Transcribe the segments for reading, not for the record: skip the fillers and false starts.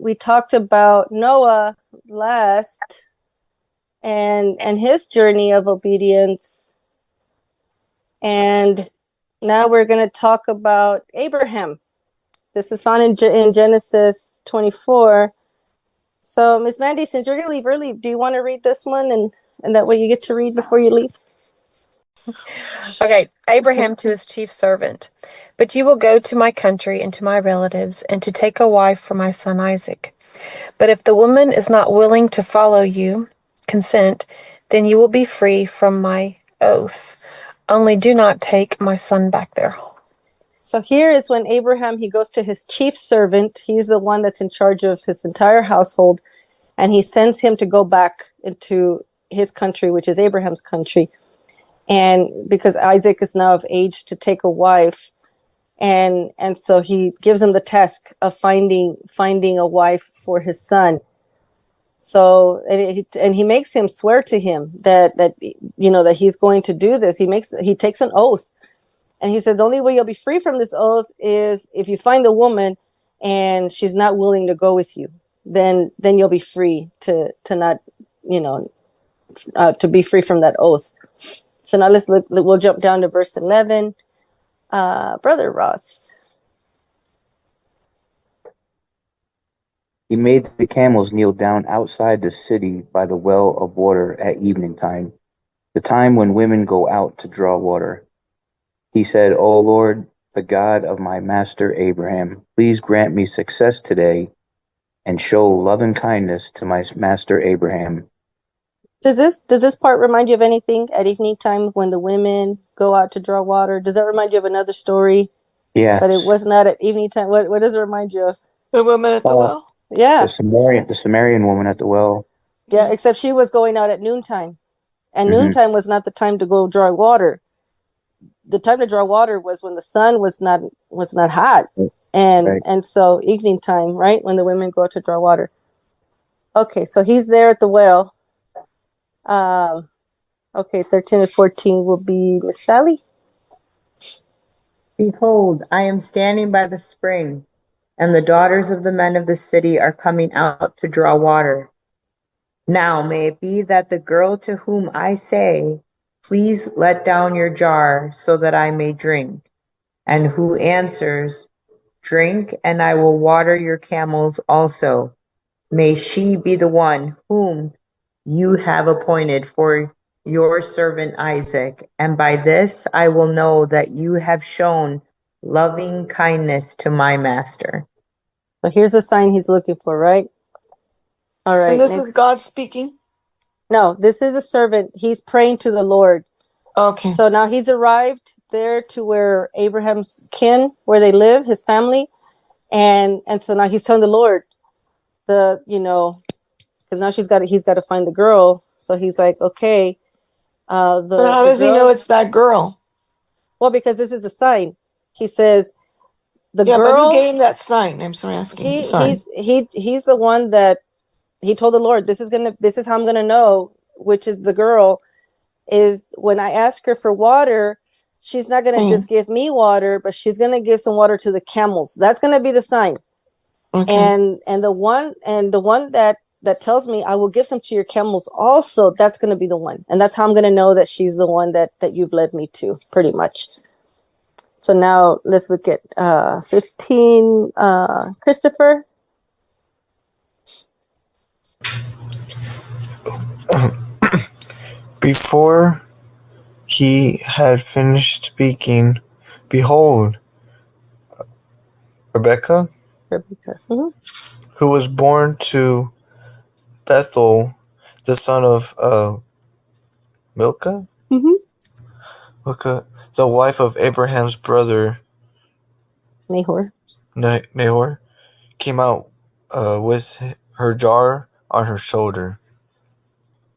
we talked about Noah last and his journey of obedience, and now we're going to talk about Abraham. This is found in Genesis 24. So, Miss Mandy, since you're going to leave early, do you want to read this one, and that way you get to read before you leave? Okay, Abraham to his chief servant. But you will go to my country and to my relatives, and to take a wife for my son Isaac. But if the woman is not willing to follow you, consent, then you will be free from my oath. Only do not take my son back there. So here is when Abraham, he goes to his chief servant. He's the one that's in charge of his entire household. And he sends him to go back into his country, which is Abraham's country. And because Isaac is now of age to take a wife. And so he gives him the task of finding a wife for his son. So, and he makes him swear to him that he's going to do this. He takes an oath. And he said, the only way you'll be free from this oath is if you find the woman and she's not willing to go with you, then you'll be free to not, to be free from that oath. So now let's look, we'll jump down to verse 11. Brother Ross. He made the camels kneel down outside the city by the well of water at evening time, the time when women go out to draw water. He said, O Lord, the God of my master Abraham, please grant me success today and show love and kindness to my master Abraham. Does this part remind you of anything at evening time when the women go out to draw water? Does that remind you of another story? Yes. But it was not at evening time. What does it remind you of? The woman at the well? Yeah. The Sumerian woman at the well. Yeah, except she was going out at noontime. And noontime was not the time to go draw water. The time to draw water was when the sun was not hot. And so evening time, right? When the women go out to draw water. Okay, so he's there at the well. Okay, 13 and 14 will be Miss Sally. Behold, I am standing by the spring, and the daughters of the men of the city are coming out to draw water. Now may it be that the girl to whom I say, please let down your jar so that I may drink, and who answers, drink, and I will water your camels also. May she be the one whom you have appointed for your servant Isaac, and by this I will know that you have shown loving kindness to my master. So here's a sign he's looking for, right? All right. And this is God speaking? No, this is a servant. He's praying to the Lord. Okay. So now he's arrived there to where Abraham's kin, where they live, his family. And so now he's telling the Lord, because now he's got to find the girl. So he's like, okay. But how does he know it's that girl? Well, because this is the sign. He says, the girl. But who gave him that sign? I'm sorry asking. He's the one that he told the Lord, this is how I'm gonna know which is the girl, is when I ask her for water, she's not gonna just give me water, but she's gonna give some water to the camels. That's gonna be the sign. Okay. And the one that tells me I will give some to your camels also, that's gonna be the one. And that's how I'm gonna know that she's the one that you've led me to, pretty much. So now let's look at 15. Christopher. Before he had finished speaking, behold, Rebekah, who was born to Bethuel, the son of Milcah, the wife of Abraham's brother Nahor, came out with her jar on her shoulder.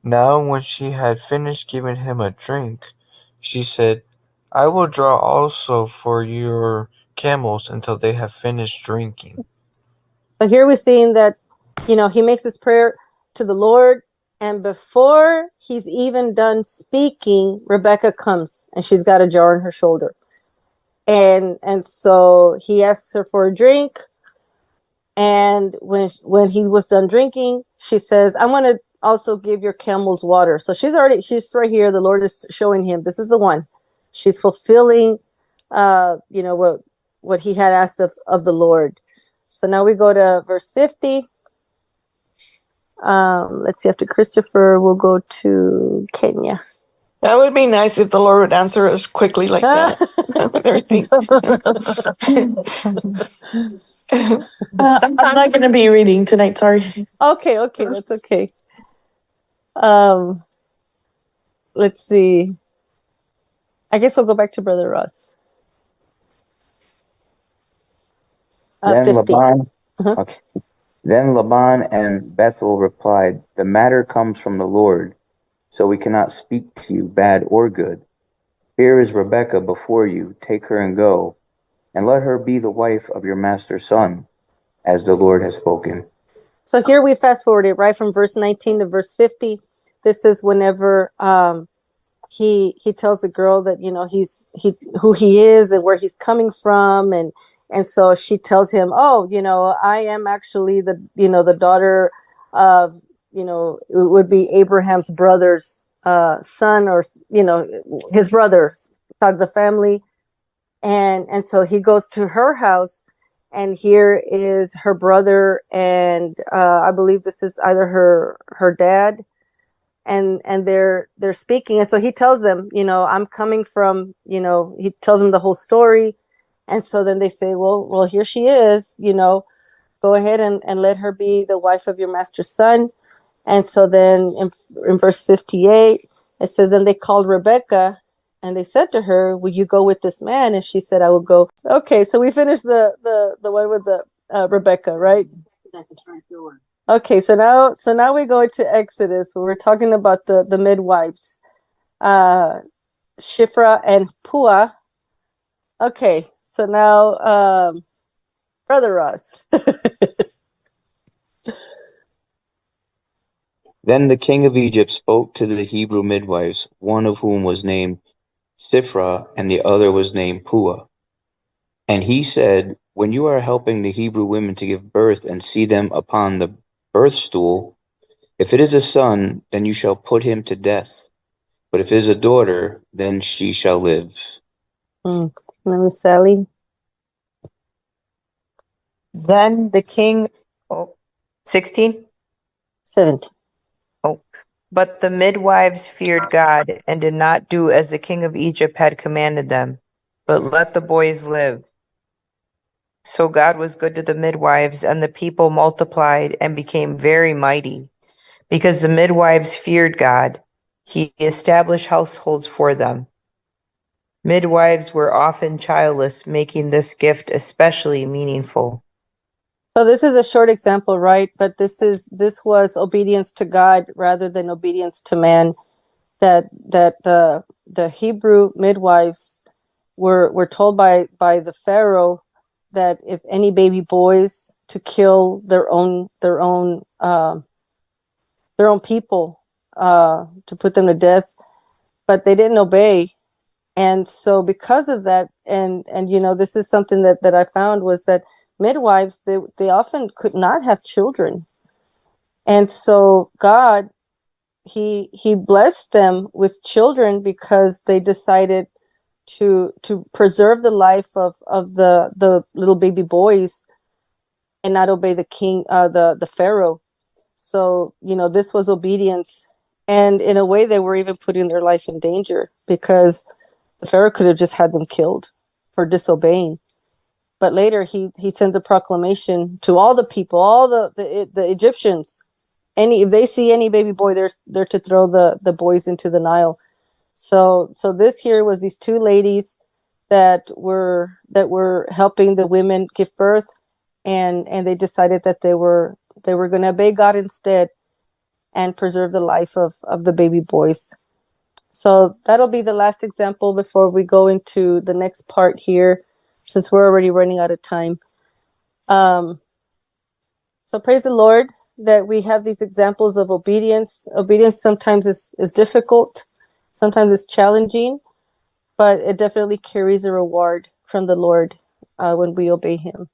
Now when she had finished giving him a drink, she said, I will draw also for your camels until they have finished drinking. So here we're seeing that, he makes this prayer to the Lord, and before he's even done speaking, Rebecca comes and she's got a jar on her shoulder. And so he asks her for a drink. And when he was done drinking, she says, I want to also give your camels water. So she's right here. The Lord is showing him, this is the one. She's fulfilling, what he had asked of the Lord. So now we go to verse 50. Let's see, after Christopher, we'll go to Kenya. That would be nice if the Lord would answer us quickly like that with everything. I'm not going to be reading tonight. Sorry. Okay, that's okay. Let's see. I guess we'll go back to Brother Ross. Then 50. Laban, Uh-huh. okay. Then Laban and Bethuel replied, the matter comes from the Lord, so we cannot speak to you bad or good. Here is Rebekah before you, take her and go, and let her be the wife of your master's son, as the Lord has spoken. So here we fast forwarded right from verse 19 to verse 50. This is whenever he tells the girl that who he is and where he's coming from, and so she tells him, oh, I am actually the daughter of, it would be Abraham's brother's son, or his brother's side of the family. And so he goes to her house, and here is her brother, and I believe this is either her dad, and they're speaking. And so he tells them, I'm coming from, he tells them the whole story. And so then they say, well, here she is, go ahead and let her be the wife of your master's son. And so then in verse 58, it says, then they called Rebekah, and they said to her, will you go with this man? And she said, I will go. Okay, so we finished the one with the Rebekah, right? Okay, so now we go into Exodus, where we're talking about the midwives, Shifra and Pua. Okay, so now, Brother Ross. Then the king of Egypt spoke to the Hebrew midwives, one of whom was named Sifra, and the other was named Pua. And he said, when you are helping the Hebrew women to give birth and see them upon the birth stool, if it is a son, then you shall put him to death. But if it is a daughter, then she shall live. Now, Sally. Then the king, 16? 17. But the midwives feared God and did not do as the king of Egypt had commanded them, but let the boys live. So God was good to the midwives, and the people multiplied and became very mighty. Because the midwives feared God, he established households for them. Midwives were often childless, making this gift especially meaningful. So this is a short example, right? But this was obedience to God rather than obedience to man. That the Hebrew midwives were told by the Pharaoh that if any baby boys, to kill their own people, to put them to death, but they didn't obey. And so because of that, and this is something that I found, was that midwives, they often could not have children. And so God, he blessed them with children because they decided to preserve the life of the little baby boys and not obey the king, the Pharaoh. So this was obedience, and in a way they were even putting their life in danger, because the Pharaoh could have just had them killed for disobeying. But later he sends a proclamation to all the people, all the Egyptians. If they see any baby boy, they're to throw the boys into the Nile. So this here was these two ladies that were helping the women give birth, and they decided that they were going to obey God instead and preserve the life of the baby boys. So that'll be the last example before we go into the next part here, since we're already running out of time. So praise the Lord that we have these examples of obedience. Obedience sometimes is difficult, sometimes it's challenging, but it definitely carries a reward from the Lord when we obey him.